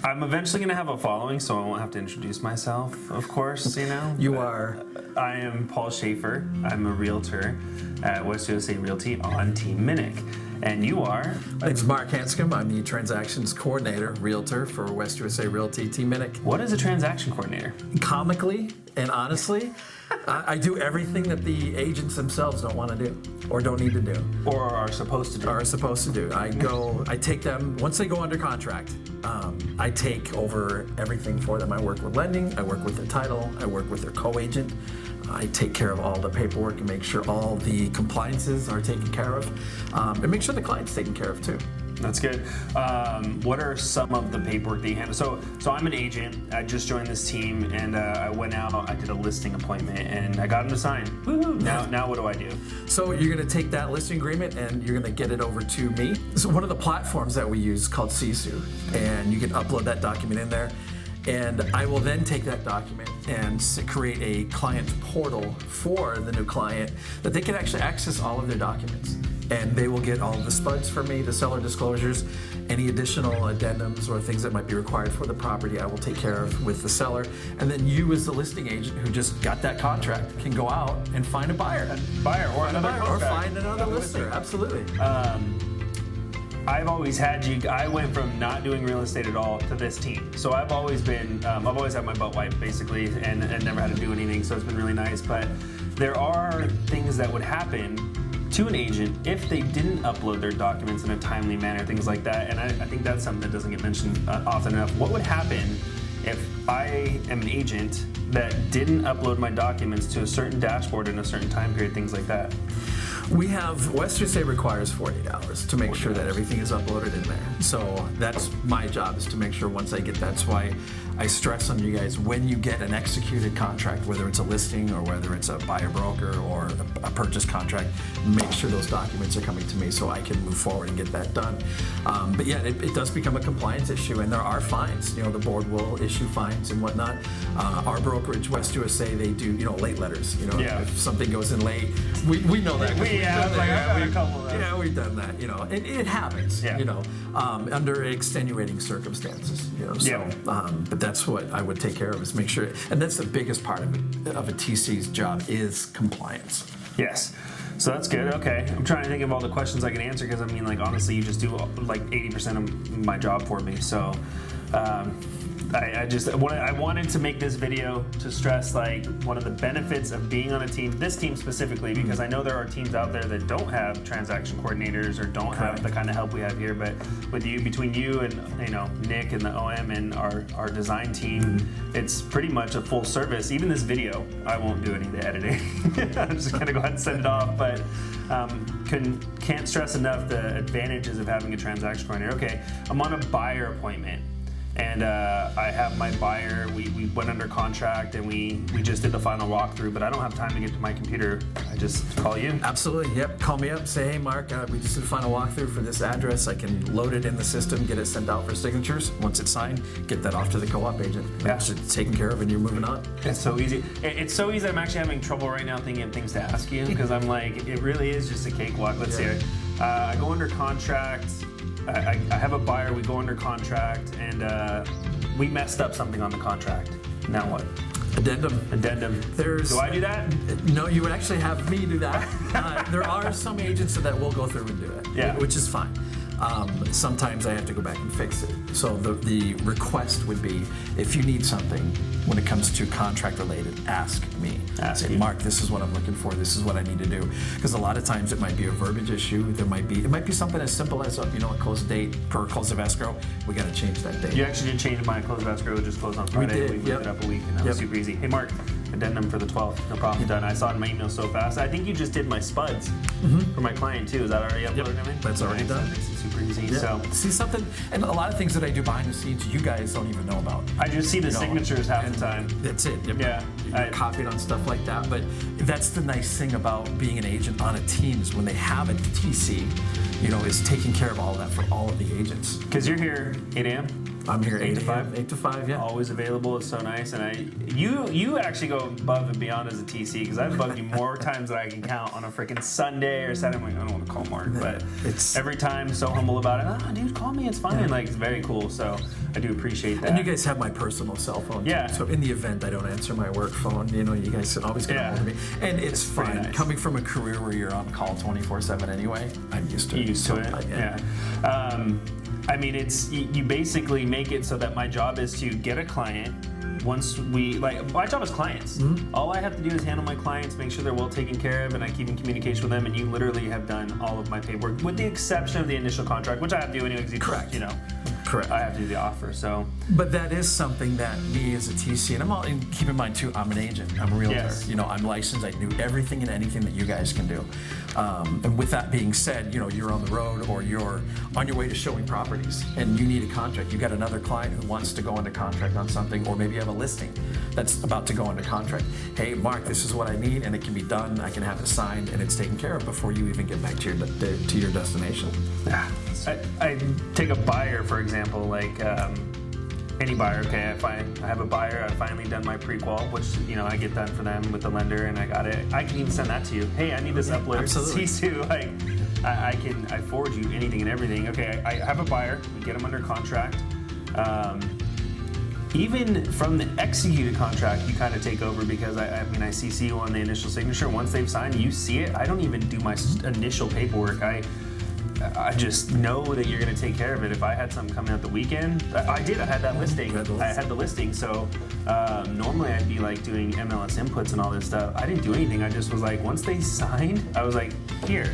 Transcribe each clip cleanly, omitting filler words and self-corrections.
I'm eventually going to have a following, so I won't have to introduce myself, of course, you know. You are? I am Paul Schaefer. I'm a realtor at West USA Realty on Team Minnick. And you are? My name's Mark Hanscom. I'm the transactions coordinator, realtor for West USA Realty Team Minnick. What is a transaction coordinator? Comically and honestly, I do everything that the agents themselves don't want to do or don't need to do. Or are supposed to do. Are supposed to do. I take them, once they go under contract, I take over everything for them. I work with lending, I work with the title, I work with their co-agent. I take care of all the paperwork and make sure all the compliances are taken care of, and make sure the client's taken care of too. That's good. What are some of the paperwork that you handle? So I'm an agent. I just joined this team, and I went out. I did a listing appointment, and I got him to sign. Woohoo! Now what do I do? So you're going to take that listing agreement, and you're going to get it over to me. So one of the platforms that we use called Sisu, and you can upload that document in there. And I will then take that document and create a client portal for the new client that they can actually access all of their documents. And they will get all of the spuds from me, the seller disclosures, any additional addendums or things that might be required for the property I will take care of with the seller. And then you as the listing agent who just got that contract can go out and find a buyer. Or find another lister, absolutely. I've always had you. I went from not doing real estate at all to this team. So I've always been. I've always had my butt wiped basically, and never had to do anything. So it's been really nice. But there are things that would happen to an agent if they didn't upload their documents in a timely manner, things like that. And I think that's something that doesn't get mentioned often enough. What would happen if I am an agent that didn't upload my documents to a certain dashboard in a certain time period, things like that? We have, West USA requires 48 hours to make sure that everything is uploaded in there. So that's my job, is to make sure once I get that. That's why I stress on you guys, when you get an executed contract, whether it's a listing or whether it's a buyer broker or a purchase contract, make sure those documents are coming to me so I can move forward and get that done. But yeah, it does become a compliance issue, and there are fines. You know, the board will issue fines and whatnot. Our brokerage, West USA, they do, late letters. If something goes in late, we know that. We've done that. It happens. Under extenuating circumstances. But that's what I would take care of, is make sure, and that's the biggest part of a TC's job is compliance. Yes. So that's good. Okay. I'm trying to think of all the questions I can answer, because honestly, you just do like 80% of my job for me. So I wanted to make this video to stress like one of the benefits of being on a team, this team specifically, because I know there are teams out there that don't have transaction coordinators or don't have the kind of help we have here. But with you, between you and Nick and the OM and our design team, it's pretty much a full service. Even this video, I won't do any of the editing. I'm just gonna go ahead and send it off. But can't stress enough the advantages of having a transaction coordinator. Okay, I'm on a buyer appointment. And I have my buyer, we went under contract, and we just did the final walkthrough, but I don't have time to get to my computer. I just call you. Absolutely, yep. Call me up, say, hey Mark, we just did the final walkthrough for this address. I can load it in the system, get it sent out for signatures. Once it's signed, get that off to the co-op agent. It's taken care of and you're moving on. It's so easy. It's so easy. I'm actually having trouble right now thinking of things to ask you, because I'm like, it really is just a cakewalk. Let's see it. I go under contract. I have a buyer, we go under contract, and we messed up something on the contract. Now what? Addendum. Do I do that? No, you would actually have me do that. There are some agents that will go through and do it, which is fine. Sometimes I have to go back and fix it. So the request would be, if you need something when it comes to contract related, ask me. Say, Mark, this is what I'm looking for. This is what I need to do. Because a lot of times it might be a verbiage issue. It might be something as simple as a close date per close of escrow. We got to change that date. You actually did change my close of escrow. It just closed on Friday. We did. We moved it up a week, and that was super easy. Hey Mark, addendum for the 12th. No problem. Done. I saw it in my email so fast. I think you just did my spuds for my client too. Is that already uploaded? That's already done. That makes it super easy. So see something, and a lot of things that I do behind the scenes, you guys don't even know about. I just see the signatures half the time. That's it. Yeah. You're copied on stuff like that. But that's the nice thing about being an agent on a team, is when they have a TC, is taking care of all of that for all of the agents. Because you're here 8 a.m. I'm here 8 to 5? 5. 8 to 5, yeah. Always available. It's so nice. And you actually go above and beyond as a TC, because I've bugged you more times than I can count on a freaking Sunday or Saturday. I don't want to call Mark, but It's- every time so humble about it. Oh, dude, call me. It's fine. Like, it's very cool. So I do appreciate that. And you guys have my personal cell phone. too. Yeah. So in the event I don't answer my work phone, you know, you guys can always get a hold of me. And it's pretty fine. nice. Coming from a career where you're on call 24/7 anyway, I'm used to it. Used to So, it. Yeah. I mean, it's you basically make it so that my job is to get a client. Once we my job is clients. All I have to do is handle my clients, make sure they're well taken care of, and I keep in communication with them. And you literally have done all of my paperwork, with the exception of the initial contract, which I have to do anyway. Correct. You know, Correct. I have to do the offer. So But that is something that me as a TC, and keep in mind too, I'm an agent, I'm a realtor. Yes. You know, I'm licensed, I do everything and anything that you guys can do. And with that being said, you know, you're on the road or you're on your way to showing properties and you need a contract. You got another client who wants to go into contract on something, or maybe you have a listing that's about to go into contract. Hey, Mark, this is what I need, and it can be done. I can have it signed, and it's taken care of before you even get back to your destination. I take a buyer, for example, like any buyer. Okay, I have a buyer. I've finally done my pre-qual, which I get done for them with the lender, and I got it. I can even send that to you. Hey, I need this upload. Absolutely. Sisu, like I forward you anything and everything. Okay, I have a buyer. We get them under contract. Even from the executed contract, you kind of take over, because I CC you on the initial signature. Once they've signed, you see it. I don't even do my initial paperwork. I just know that you're going to take care of it. If I had something coming out the weekend, I had that listing. I had the listing. So normally I'd be like doing MLS inputs and all this stuff. I didn't do anything. I just was like, once they signed, I was like, here.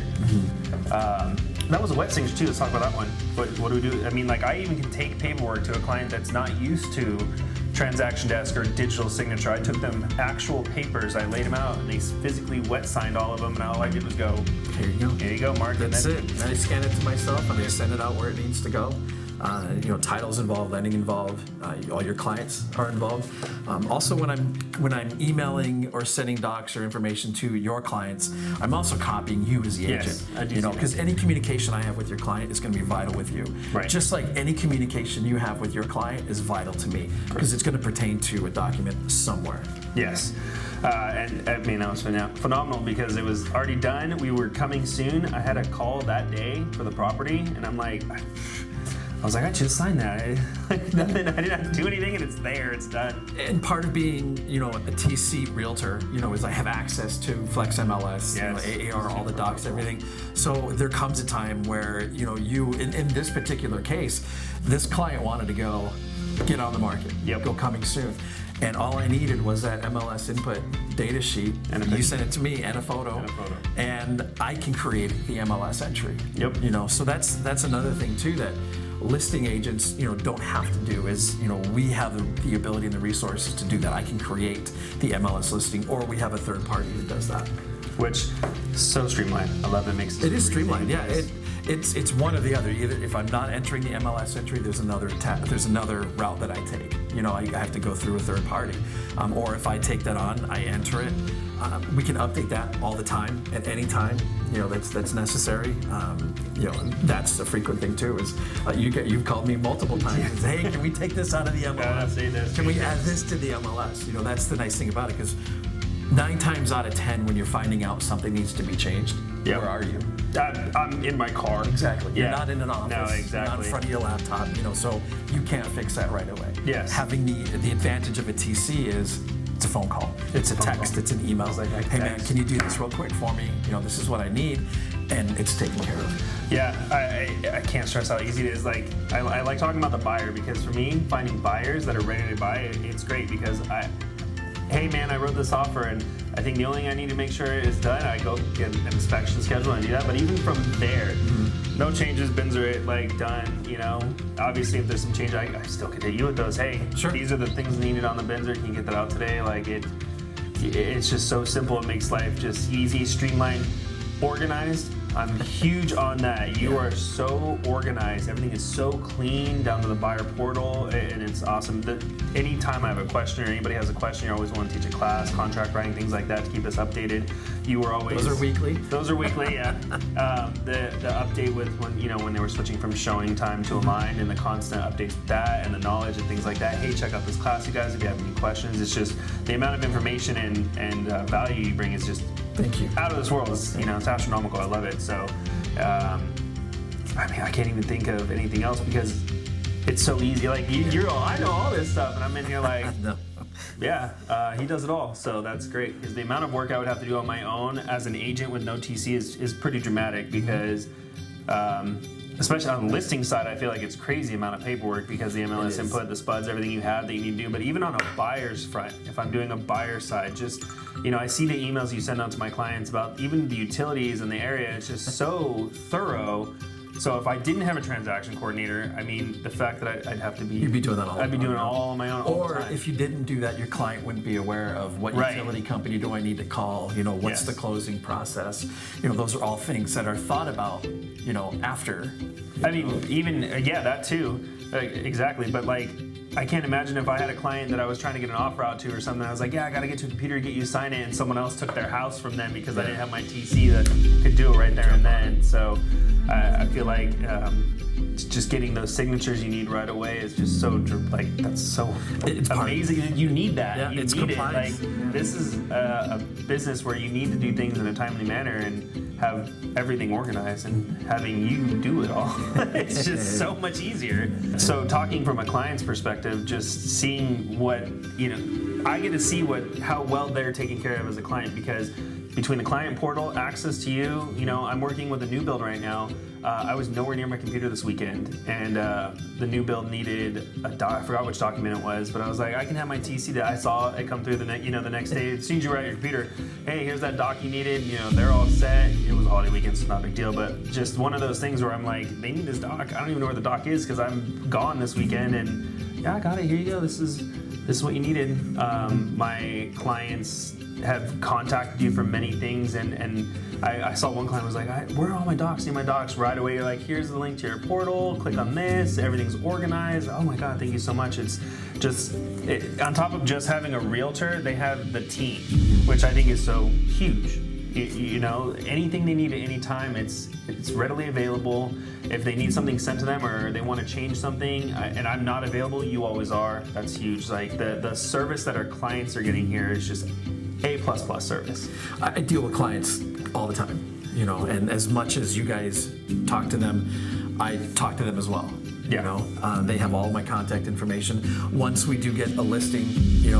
That was a wet signature too. Let's talk about that one. What do we do? I mean, like, I even can take paperwork to a client that's not used to transaction desk or digital signature. I took them actual papers, I laid them out, and they physically wet signed all of them, and all I did was go, Here you go. here you go, Mark. That's it. And I scan it to myself, and I send it out where it needs to go. Titles involved, lending involved, all your clients are involved. Also, when I'm emailing or sending docs or information to your clients, I'm also copying you as the Yes, agent. I do see that. Because any communication I have with your client is going to be vital with you. Right. Just like any communication you have with your client is vital to me, because it's going to pertain to a document somewhere. Yes. And I mean, that was phenomenal, because it was already done. We were coming soon. I had a call that day for the property, and I'm like, I was like, I just signed that. Nothing. I didn't have to do anything, and it's there. It's done. And part of being, a TC realtor, is I have access to Flex MLS, Yes. AAR, all the docs, everything. So there comes a time where, in this particular case, this client wanted to get on the market, Yep. go coming soon. And all I needed was that MLS input data sheet, And a you picture. sent it to me, and a photo, and I can create the MLS entry. Yep. So that's another thing too that listing agents, don't have to do is, we have the ability and the resources to do that. I can create the MLS listing, or we have a third party that does that. Which, so streamlined. I love it. Makes It is streamlined, yeah. nice. It's one or the other. Either if I'm not entering the MLS entry, there's another route that I take. I have to go through a third party, or if I take that on, I enter it. We can update that all the time, at any time. That's necessary. That's a frequent thing too. Is you've called me multiple times. And say, hey, can we take this out of the MLS? say this, Can we say add this to the MLS? That's the nice thing about it, because 9 times out of 10, when you're finding out something needs to be changed, Yep. where are you? I'm in my car. Exactly. You're Yeah. not in an office. No, You're not exactly. in front of your laptop. So you can't fix that right away. Yes. Having the advantage of a TC is it's a phone call. It's a text. It's an email. It's like a hey man, text. can you do this real quick for me? This is what I need, and it's taken care of. Yeah, I can't stress how easy it is. Like, I like talking about the buyer, because for me, finding buyers that are ready to buy, it's great, because hey man, I wrote this offer, and I think the only thing I need to make sure is done. I go get an inspection schedule and do that. But even from there, no changes, bins are done. Obviously if there's some change, I still can hit you with those. Hey, Sure. These are the things needed on the binzer. Can you get that out today? It's just so simple. It makes life just easy, streamlined, organized. I'm huge on that. You are so organized. Everything is so clean down to the buyer portal, and it's awesome. Anytime I have a question or anybody has a question, you're always willing to teach a class, contract writing, things like that to keep us updated. You were always... Those are weekly? Those are weekly, yeah. The update with when they were switching from showing time to align, and the constant updates with that and the knowledge and things like that. Hey, check out this class, you guys, if you have any questions. It's just the amount of information and value you bring is just Thank you. out of this world. It's, it's astronomical. I love it. So, I mean, I can't even think of anything else because it's so easy. Like you're all, I know all this stuff, and I'm in here like, No. yeah, he does it all. So that's great because the amount of work I would have to do on my own as an agent with no TC is pretty dramatic because, especially on the listing side, I feel like it's crazy amount of paperwork because the MLS input, the spuds, everything you have that you need to do. But even on a buyer's front, if I'm doing a buyer side, just, I see the emails you send out to my clients about even the utilities in the area. It's just so thorough. So if I didn't have a transaction coordinator, I mean, the fact that I'd have to be... You'd be doing that all I'd be doing it all on my own all the Or time. if you didn't do that, your client wouldn't be aware of what utility company do I need to call, what's the closing process. Those are all things that are thought about, after. I mean, even, that too. Exactly. But like, I can't imagine if I had a client that I was trying to get an offer out to or something. I was like, yeah, I got to get to a computer to get you to sign it. And someone else took their house from them because I didn't have my TC that could do it right there and then. So I feel like just getting those signatures you need right away is just so, that's so amazing. You need that. Yeah, you it's need compliance. it. Like, this is a business where you need to do things in a timely manner and have everything organized, and having you do it all, it's just so much easier. So talking from a client's perspective, just seeing what, I get to see how well they're taken care of as a client because between the client portal, access to you, I'm working with a new build right now. I was nowhere near my computer this weekend, and the new build needed I forgot which document it was, but I was like, I can have my TC that I saw it come through the next day. As soon as you were at your computer, hey, here's that doc you needed. They're all set. It was a holiday weekend, so it's not a big deal, but just one of those things where I'm like, they need this doc. I don't even know where the doc is because I'm gone this weekend, and yeah, I got it. Here you go. This is what you needed. My clients have contacted you for many things, and I saw one client was like, where are all my docs? Need my docs right away. You're like, here's the link to your portal, click on this, everything's organized. Oh my God, thank you so much. It's just, on top of just having a realtor, they have the team, which I think is so huge. Anything they need at any time, it's readily available. If they need something sent to them or they want to change something and I'm not available, you always are. That's huge. Like the service that our clients are getting here is just A++ service. I deal with clients all the time, and as much as you guys talk to them, I talk to them as well. They have all my contact information. Once we do get a listing,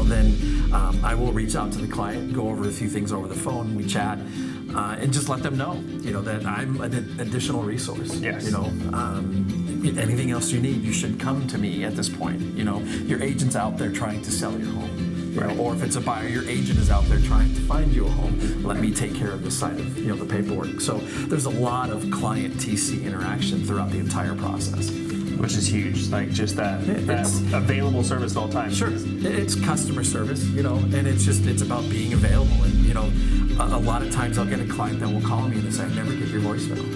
then I will reach out to the client, go over a few things over the phone, we chat, and just let them know, that I'm an additional resource. Yes. Anything else you need, you should come to me at this point. Your agent's out there trying to sell your home. Right. Or if it's a buyer, your agent is out there trying to find you a home. Let me take care of this side of the paperwork. So there's a lot of client TC interaction throughout the entire process. Which is huge, like just that available service at all times. Sure, it's customer service, and it's about being available. And a lot of times I'll get a client that will call me and they say, I never get your voicemail.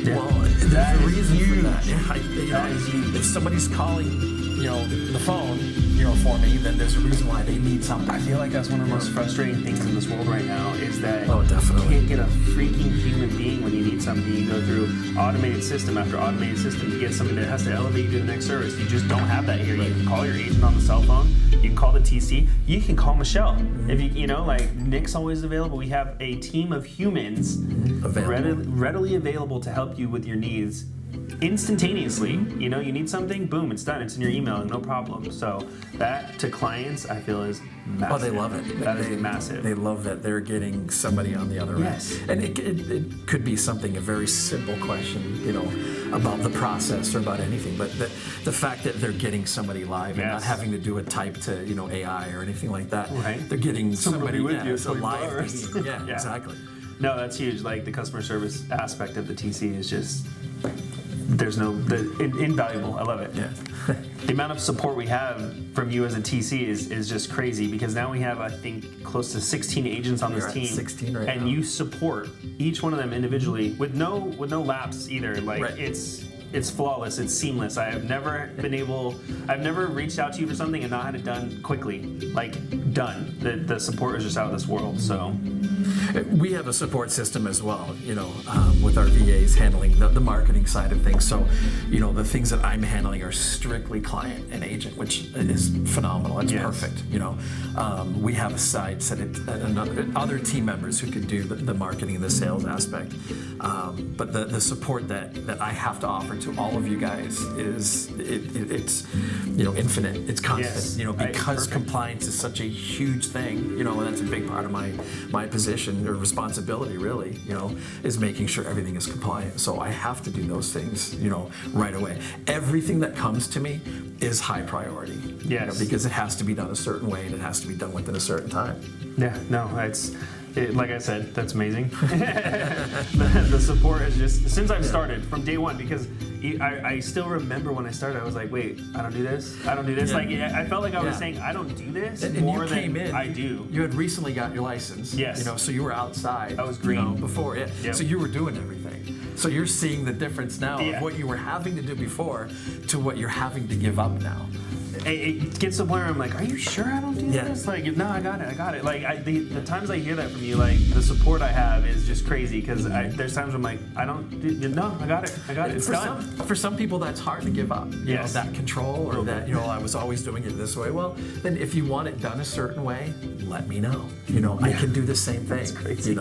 Yeah. Well, there's a reason huge. for that. That is huge. If somebody's calling, the phone, for me, then there's a reason why they need something. I feel like that's one of the most frustrating things in this world right now is that definitely. you can't get a freaking human being when you need something. You go through automated system after automated system to get something that has to elevate you to the next service. You just don't have that here. You can call your agent on the cell phone. You can call the TC. You can call Michelle. If like Nick's always available. We have a team of humans readily available to help you with your needs instantaneously. You need something, boom, it's done. It's in your email, no problem. So that to clients, I feel is massive. Oh, they love it. That is massive. They love that they're getting somebody on the other Yes. end. And it could be something, a very simple question, about the process or about anything. But the fact that they're getting somebody live and not having to do a type to, AI or anything like that. Right. They're getting somebody with you, it's a live meeting. Yeah, Yeah. exactly. No, that's huge. Like the customer service aspect of the TC is just invaluable. I love it. Yeah. The amount of support we have from you as a TC is just crazy because now we have, I think, close to 16 agents on this You're at team. 16 right and now. you support each one of them individually with no lapse either. Like Right. it's it's flawless. It's seamless. I've never reached out to you for something and not had it done quickly. Like, done. The support is just out of this world. So we have a support system as well, with our VAs handling the marketing side of things. So, the things that I'm handling are strictly client and agent, which is phenomenal. It's perfect. We have a side set of other team members who can do the marketing and the sales aspect. But the support that I have to offer to all of you guys is it's infinite. It's constant. Because compliance is such a huge thing. And that's a big part of my position or responsibility. Really, is making sure everything is compliant. So I have to do those things. Right away. Everything that comes to me is high priority. Yes. Because it has to be done a certain way and it has to be done within a certain time. Yeah. No. Like I said, that's amazing. The support is just, since I've started from day one, because I still remember when I started, I was like, wait, I don't do this. Yeah. Like, I felt like I was saying, I don't do this and more you came than in, I do. You had recently got your license. Yes. So you were outside. I was green. Before, yeah. Yep. So you were doing everything. So you're seeing the difference now of what you were having to do before to what you're having to give up now. It gets to the point where I'm like, are you sure I don't do this? Like, no, I got it. Like, the times I hear that from you, like, the support I have is just crazy, because there's times I'm like, I got it. It's done. For some people, that's hard to give up. Yes. That control, or that, I was always doing it this way. Well, then if you want it done a certain way, let me know. I can do the same thing. That's crazy.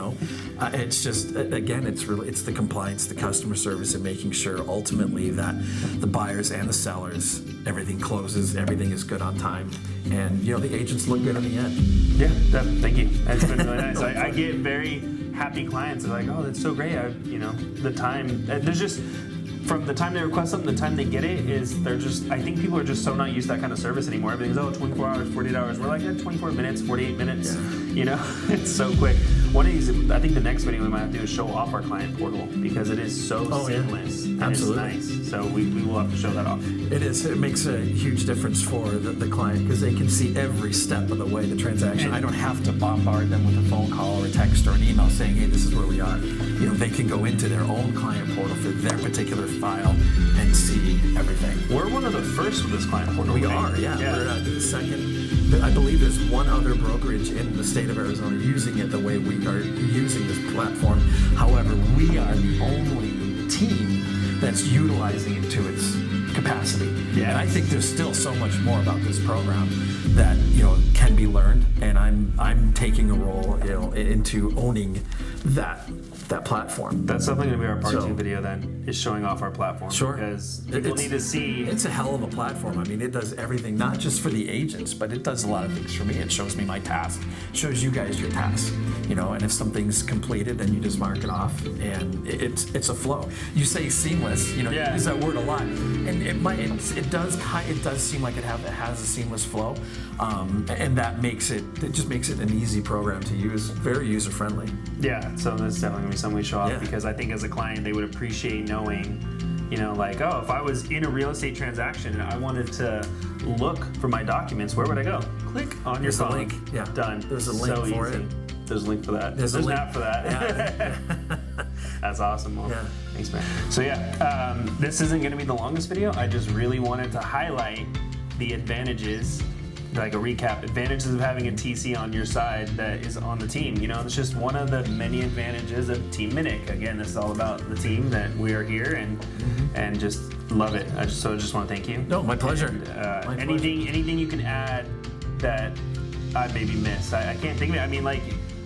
It's just, again, it's the compliance, the customer service, and making sure ultimately that the buyers and the sellers, everything closes, everything is good on time, and the agents look good in the end. Yeah, thank you. It's been really nice. I get very happy clients. They're like, oh, that's so great. The time, there's just, from the time they request something, the time they get it I think people are just so not used to that kind of service anymore. Everything's 24 hours, 48 hours. We're like, 24 minutes, 48 minutes. It's so quick. One of these, I think the next video we might have to do is show off our client portal, because it is so seamless. Yeah. Absolutely. It's nice. So we will have to show that off. It is. It makes a huge difference for the client, because they can see every step of the way, the transaction. I don't have to bombard them with a phone call or a text or an email saying, hey, this is where we are. They can go into their own client portal for their particular file and see everything. We're one of the first with this client portal. We are, yeah. We're the second. I believe there's one other brokerage in the state of Arizona using it the way we are using this platform. However, we are the only team that's utilizing it to its capacity. Yeah. And I think there's still so much more about this program that can be learned, and I'm taking a role into owning that platform. That's something to be our part 2 video then, is showing off our platform. Sure. Because people need to see. It's a hell of a platform. I mean, it does everything, not just for the agents, but it does a lot of things for me. It shows me my task, shows you guys your task, and if something's completed, then you just mark it off, and it's a flow. You say seamless, you use that word a lot, and it does seem like it has a seamless flow, and that makes it just makes it an easy program to use, very user friendly. Yeah, so that's definitely gonna be something we show off, because I think as a client they would appreciate knowing, like, oh, if I was in a real estate transaction and I wanted to look for my documents, where would I go? Click on your phone. Link. Yeah. Done. There's a link for it. There's a link for that. There's an app for that. Yeah. That's awesome. Well, thanks, man. So this isn't going to be the longest video. I just really wanted to highlight the advantages, like a recap, advantages of having a TC on your side that is on the team. It's just one of the many advantages of Team Minnick. Again, this is all about the team, that we are here and just love it. I just want to thank you. No, my pleasure. And, anything you can add that I maybe missed? I can't think of it. I mean, like,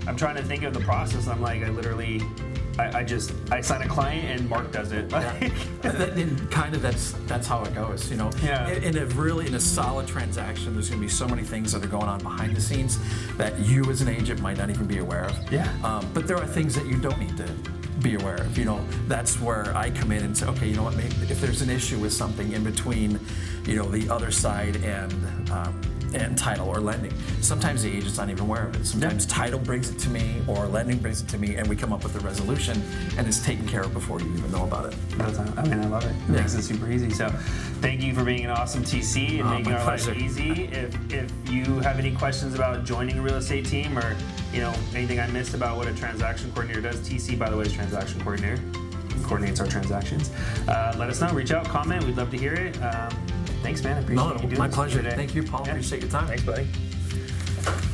I'm trying to think of the process. I'm like, I sign a client and Mark does it. And kind of that's how it goes, Yeah. In a solid transaction, there's going to be so many things that are going on behind the scenes that you as an agent might not even be aware of. Yeah. But there are things that you don't need to be aware of. That's where I come in and say, okay, maybe if there's an issue with something in between, the other side and title or lending. Sometimes the agent's not even aware of it. Sometimes title brings it to me or lending brings it to me, and we come up with a resolution, and it's taken care of before you even know about it. I love it. It makes it super easy. So thank you for being an awesome TC and making our life easy. If you have any questions about joining a real estate team, or anything I missed about what a transaction coordinator does, TC, by the way, is transaction coordinator. coordinates our transactions. Let us know. Reach out, comment. We'd love to hear it. Thanks, man. I appreciate you doing My this pleasure. today. Thank you, Paul. Yeah. Appreciate your time. Thanks, buddy.